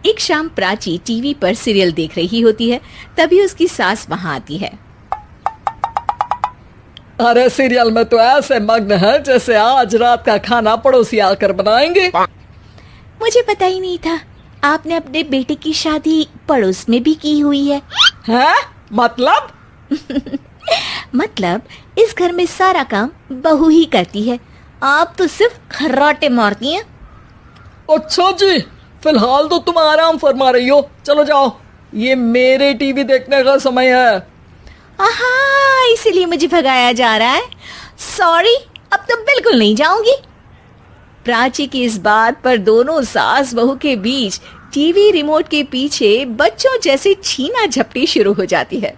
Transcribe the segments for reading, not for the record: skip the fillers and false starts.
एक शाम प्राची टीवी पर सीरियल देख रही होती है। तभी उसकी सास वहां आती है। अरे सीरियल में तो ऐसे मग्न है जैसे आज रात का खाना पड़ोसी आकर बनाएंगे। मुझे पता ही नहीं था आपने अपने बेटे की शादी पड़ोस में भी की हुई है। हैं? मतलब? मतलब इस घर में सारा काम बहू ही करती है, आप तो सिर्फ खर्राटे मारती हैं। अच्छा जी, फिलहाल तो तुम आराम फरमा रही हो, चलो जाओ, ये मेरे टीवी देखने का समय है। आहा, इसीलिए मुझे भगाया जा रहा है। सॉरी, अब तो बिल्कुल नहीं जाऊंगी। प्राची की इस बात पर दोनों सास बहू के बीच टीवी रिमोट के पीछे बच्चों जैसे छीना झपटी शुरू हो जाती है,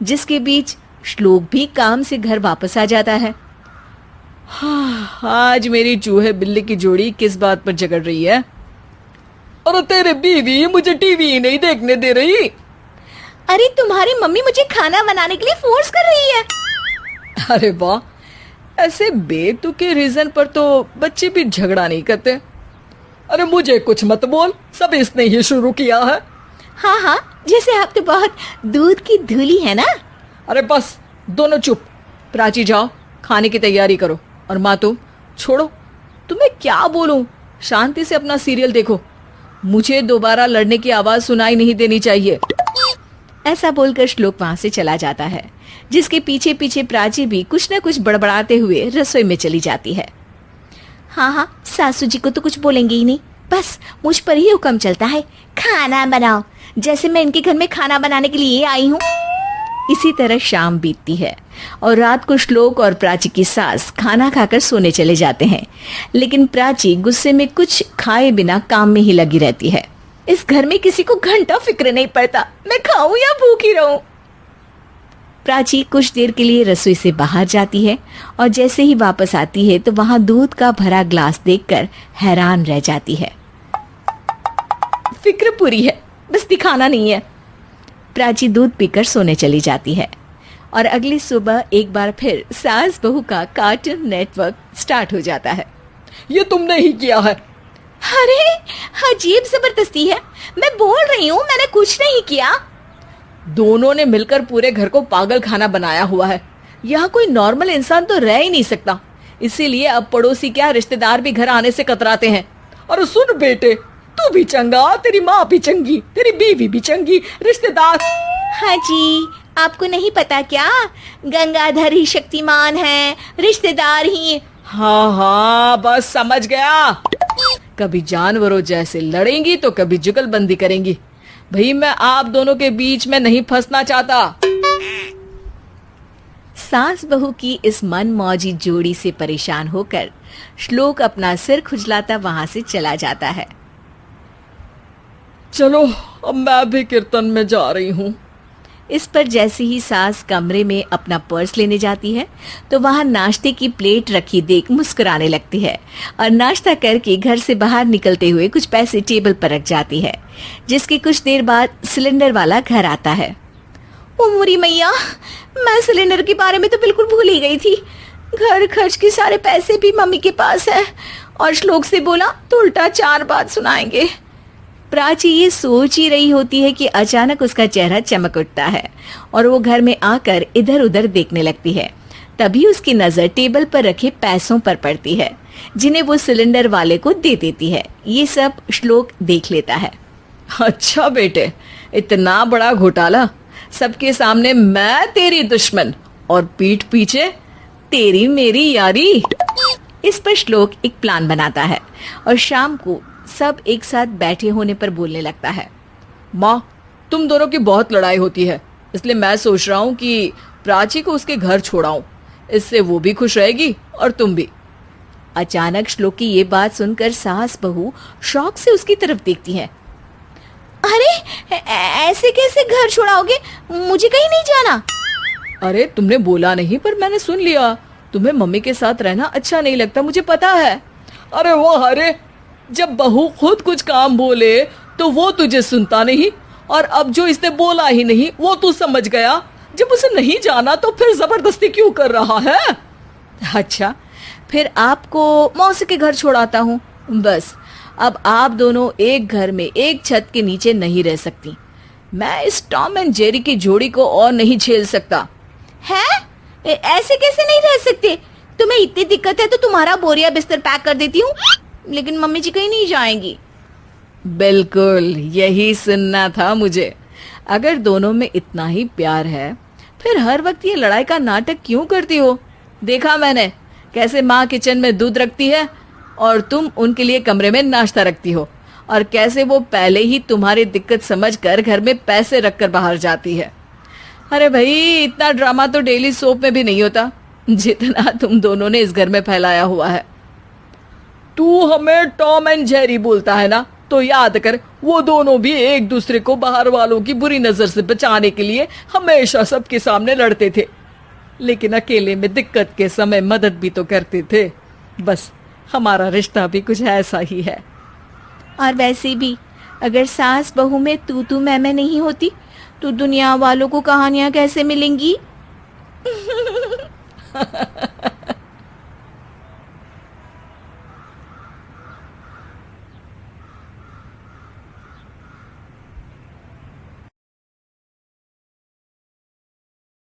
जिसके बीच श्लोक भी काम से घर वापस आ जाता है। आज मेरी चूहे बिल्ली की जोड़ी किस बात पर झगड़ रही है? अरे तेरे बीवी मुझे टीवी ही नहीं देखने दे रही। अरे तुम्हारी मम्मी मुझे खाना बनाने के लिए फोर्स कर रही है। अरे वाह, ऐसे बेतुके रीजन पर तो बच्चे भी झगड़ा नहीं करते। अरे मुझे कुछ मत बोल, सब इसने ही शुरू किया है। हाँ हाँ, जैसे आप तो बहुत दूध की धूली है ना। अरे बस दोनों चुप। प्राची जाओ, खाने की तैयारी करो। और माँ तुम छोड़ो, तुम्हें क्या बोलूं, शांति से अपना सीरियल देखो, मुझे दोबारा लड़ने की आवाज सुनाई नहीं देनी चाहिए। ऐसा बोलकर श्लोक वहां से चला जाता है, जिसके पीछे पीछे प्राची भी कुछ न कुछ बड़बड़ाते हुए रसोई में चली जाती है। हाँ हाँ, सासू जी को तो कुछ बोलेंगे ही नहीं, बस मुझ पर ही हुक्म चलता है, खाना बनाओ, जैसे मैं इनके घर में खाना बनाने के लिए आई हूँ। इसी तरह शाम बीतती है और रात को श्लोक और प्राची की सास खाना खाकर सोने चले जाते हैं, लेकिन प्राची गुस्से में कुछ खाए बिना काम में ही लगी रहती है। इस घर में किसी को घंटा फिक्र नहीं पड़ता, मैं खाऊं या भूखी रहूं। प्राची कुछ देर के लिए रसोई से बाहर जाती है और जैसे ही वापस आती है तो वहां दूध का भरा ग्लास देखकर हैरान रह जाती है। फिक्र पूरी है, बस दिखाना नहीं है। प्राची दूध पीकर सोने चली जाती है और अगली सुबह एक बार फिर सास बहू का कार्टून नेटवर्क स्टार्ट हो जाता है। ये तुमने ही किया है। अरे अजीब जबरदस्ती है, मैं बोल रही हूँ मैंने कुछ नहीं किया। दोनों ने मिलकर पूरे घर को पागल खाना बनाया हुआ है। यहाँ कोई नॉर्मल इंसान तो रह ही नहीं सकता, इसीलिए अब पड़ोसी क्या रिश्तेदार भी घर आने से कतराते हैं। और सुन बेटे, तू भी चंगा, तेरी माँ भी चंगी, तेरी बीवी भी चंगी, रिश्तेदार। हाँ जी, आपको नहीं पता क्या, गंगाधर ही शक्तिमान है, रिश्तेदार ही। हाँ हाँ, बस समझ गया। कभी जानवरों जैसे लड़ेंगी तो कभी जुगलबंदी करेंगी। भाई मैं आप दोनों के बीच में नहीं फंसना चाहता। सास बहू की इस मनमौजी जोड़ी से परेशान होकर श्लोक अपना सिर खुजलाता वहां से चला जाता है। चलो अब मैं भी कीर्तन में जा रही हूँ। इस पर जैसे ही सास कमरे में अपना पर्स लेने जाती है तो वहां नाश्ते की प्लेट रखी देख मुस्कुराने लगती है और नाश्ता करके घर से बाहर निकलते हुए कुछ पैसे टेबल पर रख जाती है, जिसके कुछ देर बाद सिलेंडर वाला घर आता है। ओ मोरी मैया, मैं सिलेंडर के बारे में तो बिल्कुल भूल ही गई थी। घर खर्च के सारे पैसे भी मम्मी के पास है और श्लोक से बोला तो उल्टा 4 बात सुनाएंगे। प्राची ये सोच ही रही होती है कि अचानक उसका चेहरा चमक उठता है और वो घर में आकर इधर उधर देखने लगती है। तभी उसकी नजर टेबल पर रखे पैसों पर पड़ती है, जिन्हें वो सिलेंडर वाले को दे देती है। ये सब श्लोक देख लेता है। अच्छा बेटे, इतना बड़ा घोटाला, सबके सामने मैं तेरी दुश्मन और पीठ पीछे तेरी मेरी यारी। इस पर श्लोक एक प्लान बनाता है और शाम को सब एक साथ बैठे होने पर बोलने लगता है। माँ, तुम दोनों की बहुत लड़ाई होती है, इसलिए मैं सोच रहा हूँ कि प्राची को उसके घर छोड़ाऊं, इससे वो भी खुश रहेगी और तुम भी। अचानक श्लोक की ये बात सुनकर सास बहू शौक से उसकी तरफ देखती हैं। अरे ऐसे कैसे घर छोड़ाओगे, मुझे कहीं नहीं जाना। अरे तुमने बोला नहीं पर मैंने सुन लिया, तुम्हें मम्मी के साथ रहना अच्छा नहीं लगता, मुझे पता है। अरे वो, अरे जब बहू खुद कुछ काम बोले तो वो तुझे सुनता नहीं, और अब जो इसने बोला ही नहीं वो तू समझ गया। जब उसे नहीं जाना तो फिर जबरदस्ती क्यों कर रहा है? अच्छा, फिर आपको मौसी के घर छोड़ाता हूँ, बस अब आप दोनों एक घर में एक छत के नीचे नहीं रह सकती। मैं इस टॉम एंड जेरी की जोड़ी को और नहीं झेल सकता। है? ऐसे कैसे नहीं रह सकते? तुम्हें इतनी दिक्कत है तो तुम्हारा बोरिया बिस्तर पैक कर देती हूँ, लेकिन मम्मी जी कहीं नहीं जाएंगी। बिल्कुल यही सुनना था मुझे। अगर दोनों में इतना ही प्यार है फिर हर वक्त ये लड़ाई का नाटक क्यों करती हो? देखा मैंने कैसे माँ किचन में दूध रखती है और तुम उनके लिए कमरे में नाश्ता रखती हो, और कैसे वो पहले ही तुम्हारी दिक्कत समझकर घर में पैसे रखकर बाहर जाती है। अरे भाई, इतना ड्रामा तो डेली सोप में भी नहीं होता जितना तुम दोनों ने इस घर में फैलाया हुआ है। तू हमें टॉम एंड जेरी बोलता है ना, तो याद कर वो दोनों भी एक दूसरे को बाहर वालों की बुरी नजर से बचाने के लिए हमेशा सबके सामने लड़ते थे, लेकिन अकेले में दिक्कत के समय मदद भी तो करते थे। बस हमारा रिश्ता भी कुछ ऐसा ही है। और वैसे भी अगर सास बहू में तू मैं नहीं होती तो दुनिया वालों को कहानियां कैसे मिलेंगी?